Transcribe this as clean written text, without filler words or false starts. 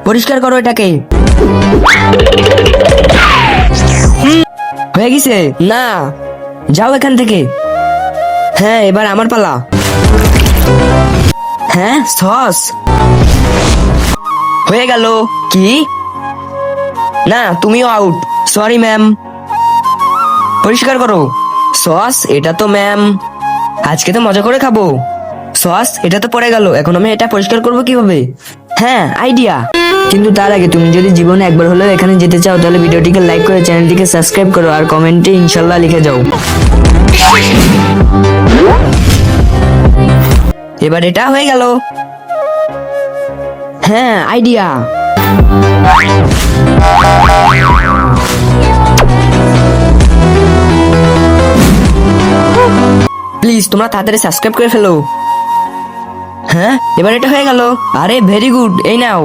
পরিষ্কার করো এটাকে। হয়ে গেছে না, যাও এখান থেকে। হ্যাঁ, এবার আমার পালা। হ্যাঁ, সস হয়ে গেল। কি না, তুমিও আউট। Sorry ma'am. পরিষ্কার করো। সস, এটা তো ম্যাম, আজকে তো মজা করে খাবো। সস, এটা তো পড়ে গেল, এখন আমি এটা পরিষ্কার করবো কিভাবে? হ্যাঁ, আইডিয়া। কিন্তু তার আগে তুমি যদি জীবনে একবার হলেও এখানে যেতে চাও তাহলে ভিডিওটিকে লাইক করে চ্যানেলটিকে সাবস্ক্রাইব করো আর কমেন্টে ইনশাল্লাহ লিখে যাও। এবার এটা হয়ে গেল। হ্যাঁ, আইডিয়া। প্লিজ তোমরা তাড়াতাড়ি সাবস্ক্রাইব করে ফেলো। হ্যাঁ, এবার এটা হয়ে গেল। আরে ভেরি গুড, এই নাও।